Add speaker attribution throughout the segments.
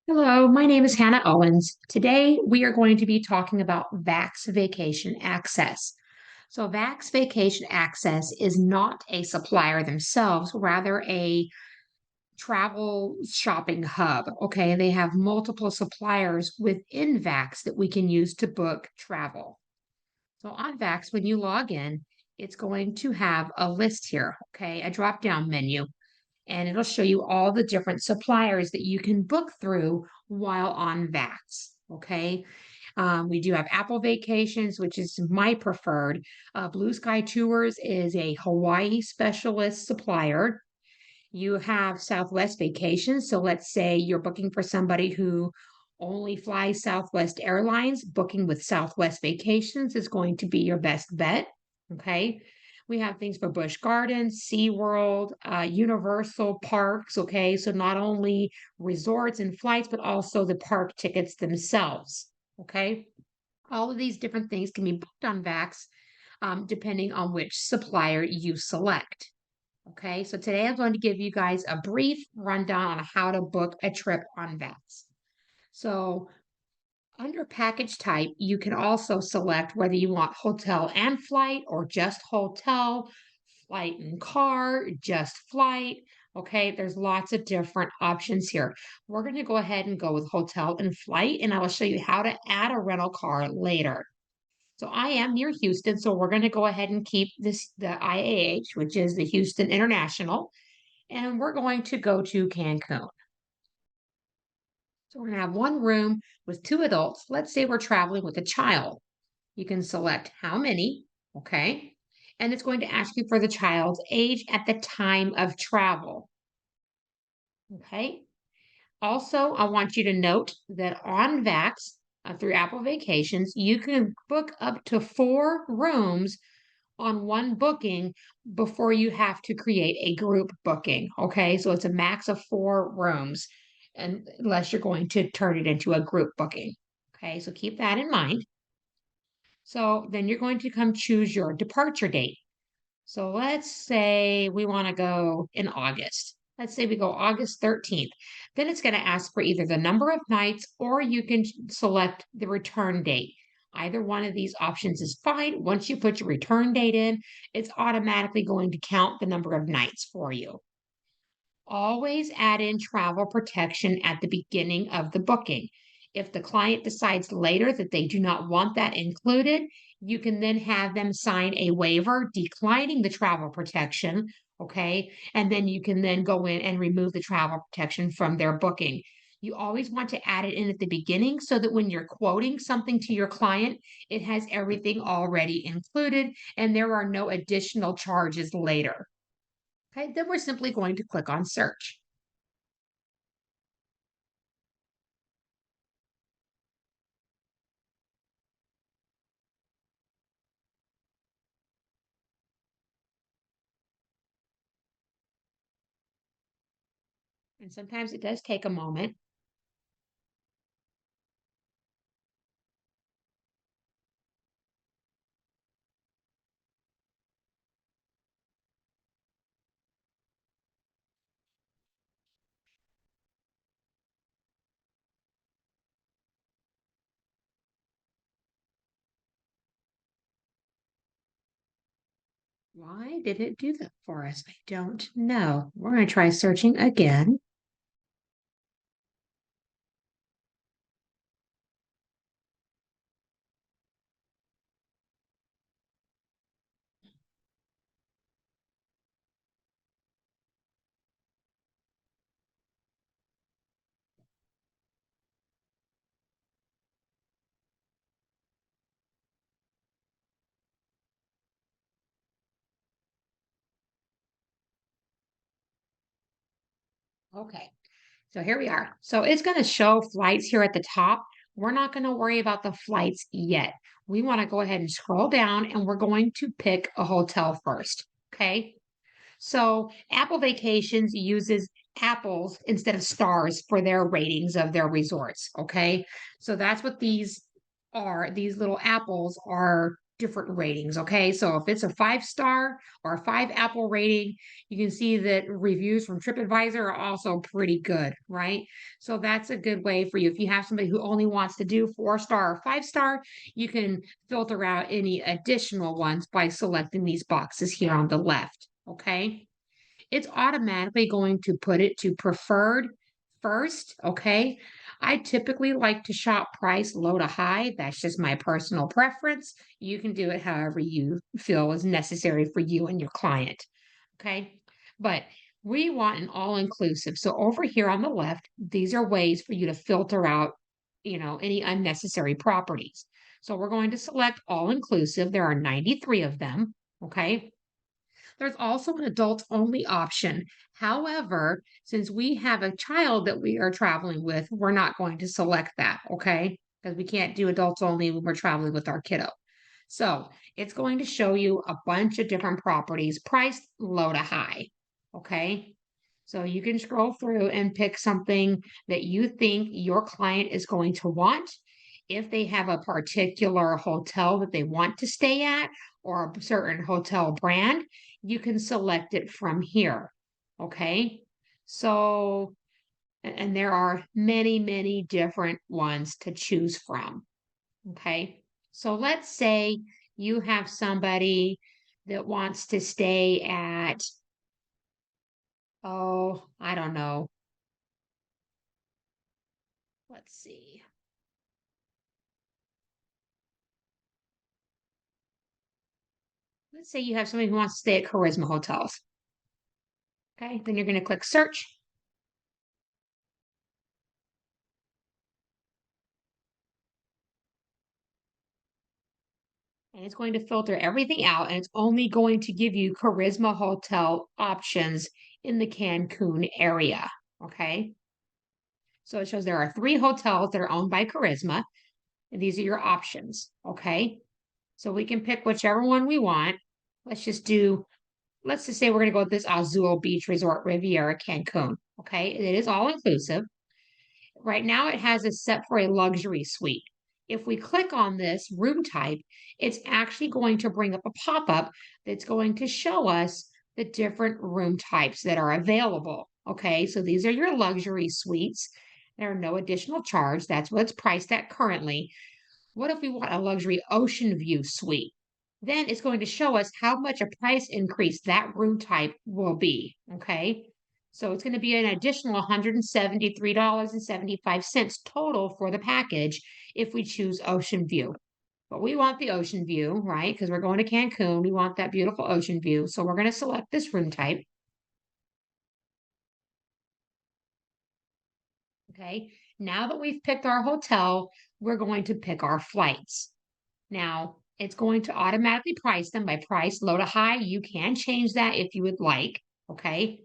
Speaker 1: Hello, my name is Hannah Owens. Today we are going to be talking about VAX Vacation Access. So, VAX Vacation Access is not a supplier themselves, rather a travel shopping hub. Okay, they have multiple suppliers within VAX that we can use to book travel. So, on VAX, when you log in, it's going to have a list here, okay, a drop down menu, and it'll show you all the different suppliers that you can book through while on VAX. Okay. We do have Apple Vacations, which is my preferred. Blue Sky Tours is a Hawaii specialist supplier. You have Southwest Vacations. So let's say you're booking for somebody who only flies Southwest Airlines, booking with Southwest Vacations is going to be your best bet. Okay. We have things for Busch Gardens, SeaWorld, Universal Parks. Okay. So not only resorts and flights, but also the park tickets themselves. Okay. All of these different things can be booked on VAX depending on which supplier you select. Okay, so today I'm going to give you guys a brief rundown on how to book a trip on VAX. So, under package type, you can also select whether you want hotel and flight or just hotel, flight and car, just flight. Okay, there's lots of different options here. We're going to go ahead and go with hotel and flight, and I will show you how to add a rental car later. So I am near Houston, so we're going to go ahead and keep the IAH, which is the Houston International, and we're going to go to Cancun. So we're going to have one room with two adults. Let's say we're traveling with a child. You can select how many, okay? And it's going to ask you for the child's age at the time of travel, okay? Also, I want you to note that on VAX through Apple Vacations, you can book up to 4 rooms on one booking before you have to create a group booking. Okay, so it's a max of 4 rooms, and unless you're going to turn it into a group booking. Okay, so keep that in mind. So then you're going to come choose your departure date. So let's say we want to go in August. Let's say we go August 13th. Then it's going to ask for either the number of nights or you can select the return date. Either one of these options is fine. Once you put your return date in, it's automatically going to count the number of nights for you. Always add in travel protection at the beginning of the booking. If the client decides later that they do not want that included, you can then have them sign a waiver declining the travel protection. Okay. And then you can then go in and remove the travel protection from their booking. You always want to add it in at the beginning so that when you're quoting something to your client, it has everything already included and there are no additional charges later. Okay, then we're simply going to click on search. And sometimes it does take a moment. Why did it do that for us? I don't know. We're going to try searching again. Okay, so here we are. So it's going to show flights here at the top. We're not going to worry about the flights yet. We want to go ahead and scroll down and we're going to pick a hotel first. Okay. So Apple Vacations uses apples instead of stars for their ratings of their resorts. Okay. So that's what these are. These little apples are different ratings. Okay. So if it's a 5 star or a 5 apple rating, you can see that reviews from TripAdvisor are also pretty good, right? So that's a good way for you. If you have somebody who only wants to do 4 star or 5 star, you can filter out any additional ones by selecting these boxes here on the left. Okay. It's automatically going to put it to preferred first. Okay. I typically like to shop price low to high. That's just my personal preference. You can do it however you feel is necessary for you and your client. Okay. But we want an all inclusive. So over here on the left, these are ways for you to filter out, any unnecessary properties. So we're going to select all inclusive. There are 93 of them. Okay. There's also an adult only option. However, since we have a child that we are traveling with, we're not going to select that, okay? Because we can't do adults only when we're traveling with our kiddo. So it's going to show you a bunch of different properties priced low to high, okay? So you can scroll through and pick something that you think your client is going to want. If they have a particular hotel that they want to stay at or a certain hotel brand, you can select it from here. Okay. So, and there are many, many different ones to choose from. Okay. So let's say you have somebody that wants to stay at, oh, I don't know. Let's see. Let's say you have somebody who wants to stay at Charisma Hotels. Okay. Then you're going to click search. And it's going to filter everything out and it's only going to give you Charisma Hotel options in the Cancun area. Okay. So it shows there are 3 hotels that are owned by Charisma, and these are your options. Okay. So we can pick whichever one we want. Let's just say we're going to go with this Azul Beach Resort Riviera Cancun. Okay. It is all inclusive. Right now it has it set for a luxury suite. If we click on this room type, it's actually going to bring up a pop-up that's going to show us the different room types that are available. Okay, so these are your luxury suites. There are no additional charge. That's what it's priced at currently. What if we want a luxury ocean view suite? Then it's going to show us how much a price increase that room type will be. Okay. So it's going to be an additional $173.75 total for the package if we choose ocean view. But we want the ocean view, right? Because we're going to Cancun. We want that beautiful ocean view. So we're going to select this room type. Okay. Now that we've picked our hotel, we're going to pick our flights. Now, it's going to automatically price them by price low to high. You can change that if you would like. Okay.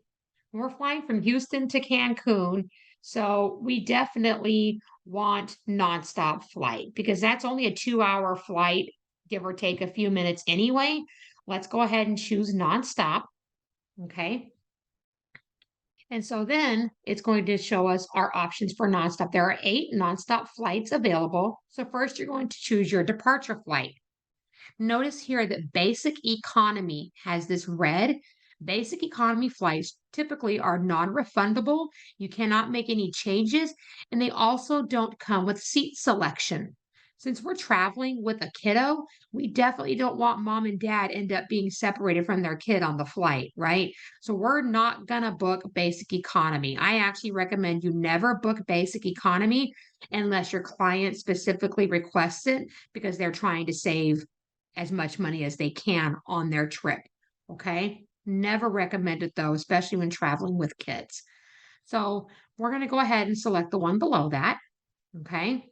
Speaker 1: We're flying from Houston to Cancun. So we definitely want nonstop flight because that's only a 2 hour flight, give or take a few minutes anyway. Let's go ahead and choose nonstop. Okay. And so then it's going to show us our options for nonstop. There are 8 nonstop flights available. So first you're going to choose your departure flight. Notice here that basic economy has this red. Basic economy flights typically are non-refundable. You cannot make any changes, and they also don't come with seat selection. Since we're traveling with a kiddo, we definitely don't want mom and dad end up being separated from their kid on the flight, right? So we're not gonna book basic economy. I actually recommend you never book basic economy unless your client specifically requests it because they're trying to save as much money as they can on their trip. Okay. Never recommend it though, especially when traveling with kids. So we're going to go ahead and select the one below that. Okay.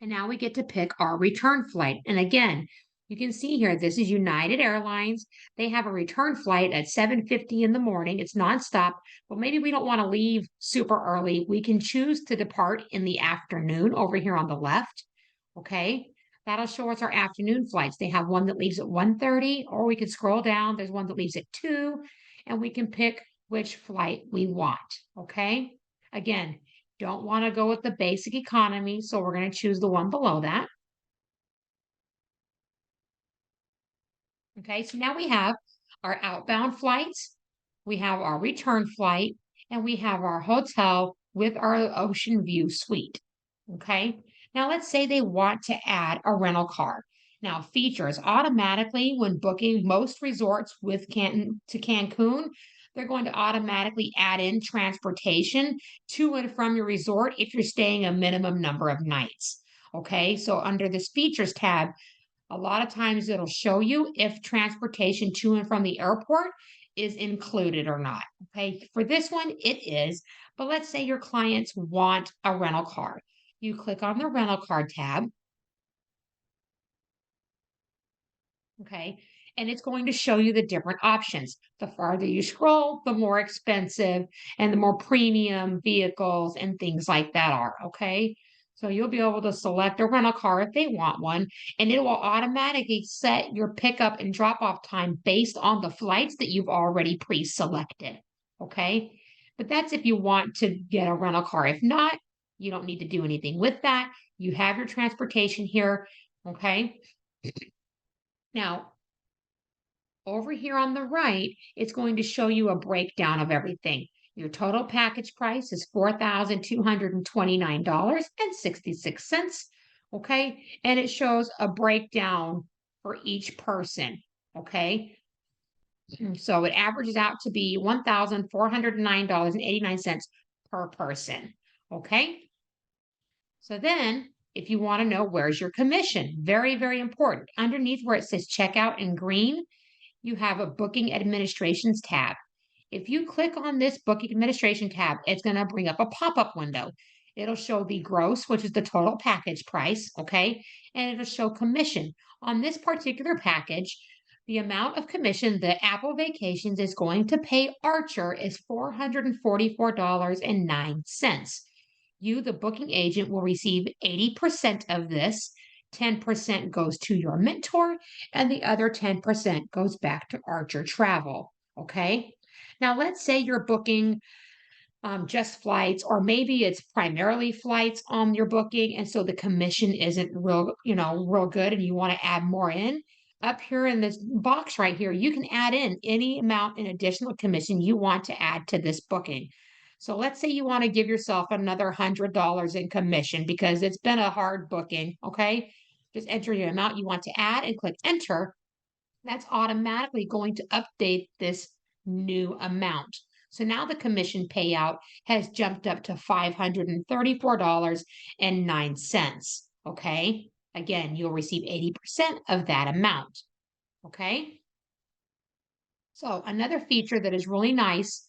Speaker 1: And now we get to pick our return flight. And again, you can see here, this is United Airlines. They have a return flight at 7:50 in the morning. It's nonstop, but maybe we don't want to leave super early. We can choose to depart in the afternoon over here on the left. Okay. That'll show us our afternoon flights. They have one that leaves at 1:30, or we can scroll down. There's one that leaves at 2, and we can pick which flight we want. Okay. Again, Don't want to go with the basic economy, so we're going to choose the one below that. Okay, so now we have our outbound flights, we have our return flight, and we have our hotel with our ocean view suite. Okay, now let's say they want to add a rental car. Now, features automatically when booking most resorts with to Cancun, they're going to automatically add in transportation to and from your resort if you're staying a minimum number of nights. Okay, so under this features tab, a lot of times it'll show you if transportation to and from the airport is included or not. Okay, for this one, it is. But let's say your clients want a rental car. You click on the rental car tab. Okay, and it's going to show you the different options. The farther you scroll, the more expensive and the more premium vehicles and things like that are. Okay, so you'll be able to select a rental car if they want one, and it will automatically set your pickup and drop off time based on the flights that you've already pre-selected. Okay, but that's if you want to get a rental car. If not, you don't need to do anything with that. You have your transportation here. Okay. Now, over here on the right, it's going to show you a breakdown of everything. Your total package price is $4,229.66. Okay. And it shows a breakdown for each person. Okay. So it averages out to be $1,409.89 per person. Okay. So then, if you want to know where's your commission, very, very important. Underneath where it says checkout in green, you have a booking administrations tab. If you click on this booking administration tab, it's going to bring up a pop-up window. It'll show the gross, which is the total package price, okay? And it'll show commission. On this particular package, the amount of commission that Apple Vacations is going to pay Archer is $444.09. You, the booking agent, will receive 80% of this. 10% goes to your mentor, and the other 10% goes back to Archer Travel. Okay. Now, let's say you're booking just flights, or maybe it's primarily flights on your booking, and so the commission isn't real good, and you want to add more in. Up here in this box right here, you can add in any amount in additional commission you want to add to this booking. So let's say you want to give yourself another $100 in commission because it's been a hard booking. Okay. Just enter your amount you want to add and click enter. That's automatically going to update this new amount. So now the commission payout has jumped up to $534.09. Okay. Again, you'll receive 80% of that amount. Okay. So another feature that is really nice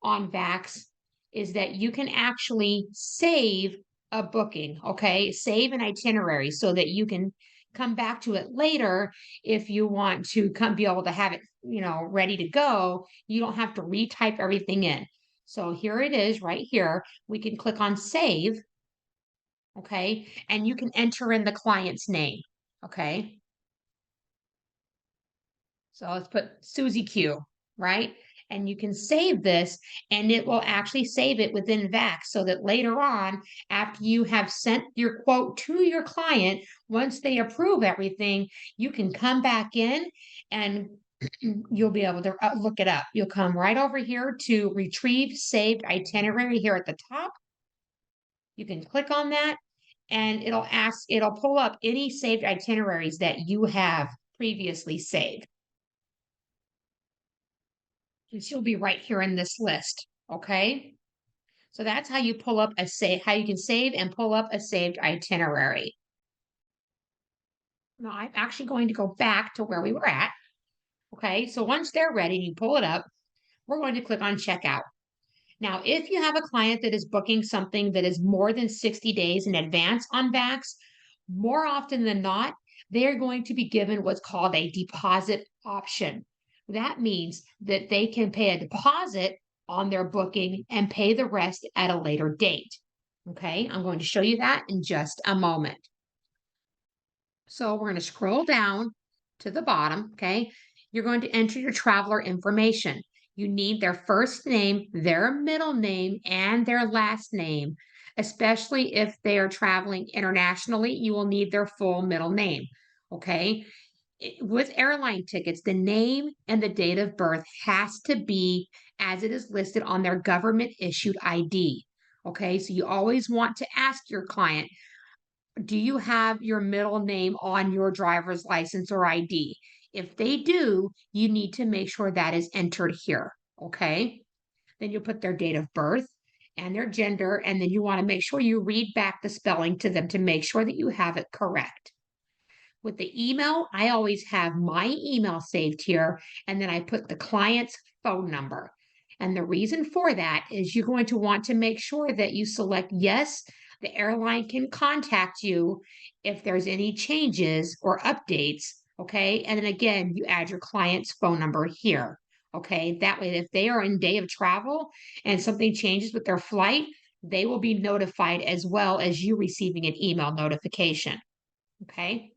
Speaker 1: on VAX is that you can actually save a booking, okay? Save an itinerary so that you can come back to it later if you want to come be able to have it, ready to go. You don't have to retype everything in. So here it is right here. We can click on save, okay? And you can enter in the client's name, okay? So let's put Susie Q, right? And you can save this and it will actually save it within VAX so that later on, after you have sent your quote to your client, once they approve everything, you can come back in and you'll be able to look it up. You'll come right over here to retrieve saved itinerary here at the top. You can click on that and it'll pull up any saved itineraries that you have previously saved. And she'll be right here in this list. Okay. So that's how you pull up how you can save and pull up a saved itinerary. Now I'm actually going to go back to where we were at. Okay. So once they're ready, you pull it up. We're going to click on checkout. Now, if you have a client that is booking something that is more than 60 days in advance on VAX, more often than not, they're going to be given what's called a deposit option. That means that they can pay a deposit on their booking and pay the rest at a later date. Okay, I'm going to show you that in just a moment. So we're going to scroll down to the bottom. Okay, you're going to enter your traveler information. You need their first name, their middle name, and their last name. especially if they are traveling internationally, you will need their full middle name. Okay. With airline tickets, the name and the date of birth has to be as it is listed on their government issued ID. Okay. So you always want to ask your client, do you have your middle name on your driver's license or ID? If they do, you need to make sure that is entered here. Okay. Then you'll put their date of birth and their gender, and then you want to make sure you read back the spelling to them to make sure that you have it correct. With the email, I always have my email saved here, and then I put the client's phone number. And the reason for that is you're going to want to make sure that you select yes, the airline can contact you if there's any changes or updates. Okay. And then again, you add your client's phone number here. Okay. That way, if they are in day of travel and something changes with their flight, they will be notified as well as you receiving an email notification. Okay.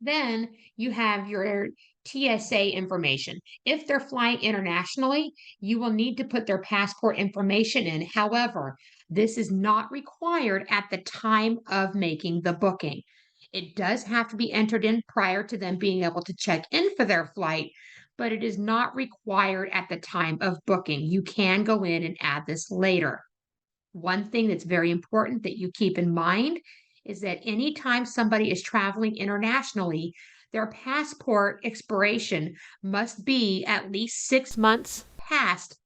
Speaker 1: Then you have your TSA information. If they're flying internationally, you will need to put their passport information in. However, this is not required at the time of making the booking. It does have to be entered in prior to them being able to check in for their flight, but it is not required at the time of booking. You can go in and add this later. One thing that's very important that you keep in mind is that anytime somebody is traveling internationally, their passport expiration must be at least 6 months past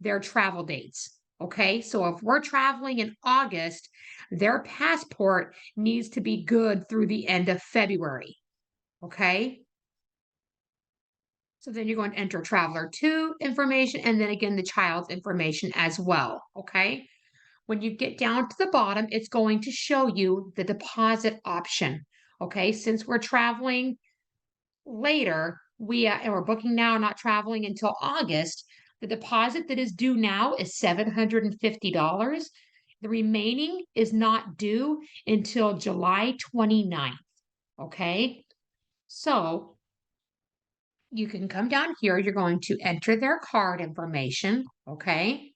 Speaker 1: their travel dates. Okay, so if we're traveling in August, their passport needs to be good through the end of February. Okay, so then you're going to enter traveler two information and then again the child's information as well. Okay. When you get down to the bottom, it's going to show you the deposit option. Okay, since we're traveling later, and we're booking now, not traveling until August, the deposit that is due now is $750. The remaining is not due until July 29th. Okay, so you can come down here. You're going to enter their card information. Okay.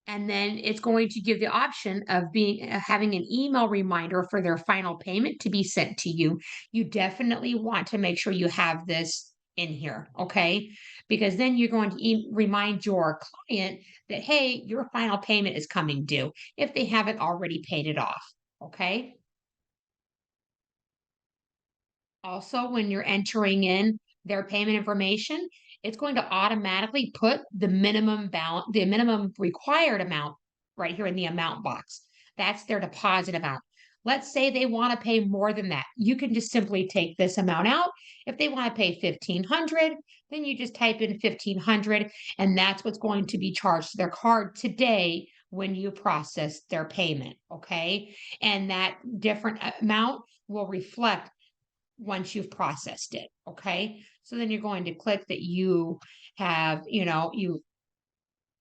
Speaker 1: And then it's going to give the option of being having an email reminder for their final payment to be sent to you. You definitely want to make sure you have this in here, okay? Because then you're going to remind your client that, hey, your final payment is coming due if they haven't already paid it off, okay? Also, when you're entering in their payment information, it's going to automatically put the minimum balance, the minimum required amount right here in the amount box. That's their deposit amount. Let's say they want to pay more than that. You can just simply take this amount out. If they want to pay 1500, then you just type in 1500 and that's what's going to be charged to their card today when you process their payment, okay? And that different amount will reflect once you've processed it. Okay. So then you're going to click that you have, you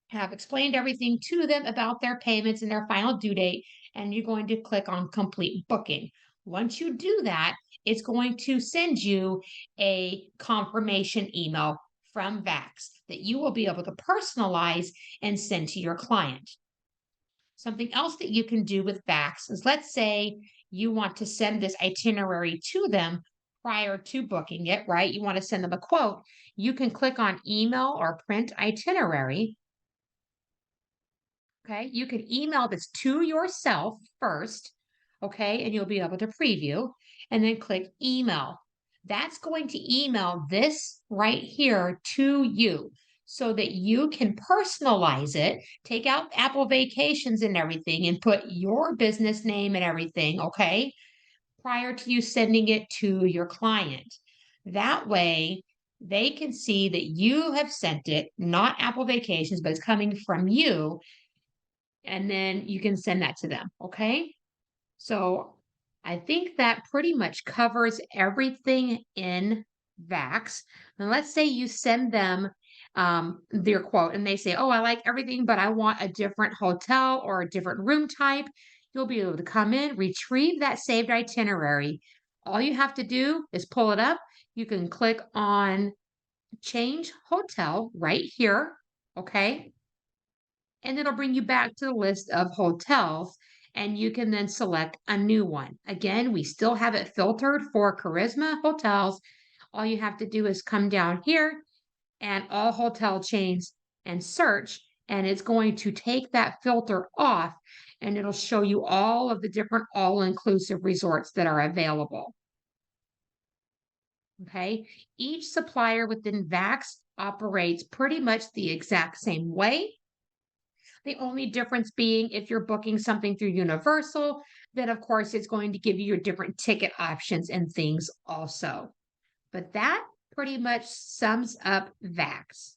Speaker 1: have explained everything to them about their payments and their final due date, and you're going to click on complete booking. Once you do that, it's going to send you a confirmation email from VAX that you will be able to personalize and send to your client. Something else that you can do with VAX is, let's say you want to send this itinerary to them prior to booking it, right? You want to send them a quote. You can click on email or print itinerary. Okay. You can email this to yourself first. Okay. And you'll be able to preview and then click email. That's going to email this right here to you so that you can personalize it, take out Apple Vacations and everything, and put your business name and everything, okay, prior to you sending it to your client. That way, they can see that you have sent it, not Apple Vacations, but it's coming from you. And then you can send that to them, okay? So I think that pretty much covers everything in VAX. And let's say you send them their quote and they say, oh, I like everything, but I want a different hotel or a different room type. You'll be able to come in, retrieve that saved itinerary. All you have to do is pull it up. You can click on change hotel right here. Okay. and it'll bring you back to the list of hotels, and you can then select a new one. Again, we still have it filtered for Charisma hotels. All you have to do is come down here and all hotel chains and search, and it's going to take that filter off and it'll show you all of the different all-inclusive resorts that are available. Okay. Each supplier within VAX operates pretty much the exact same way. The only difference being if you're booking something through Universal, then of course it's going to give you your different ticket options and things also. But that pretty much sums up VAX.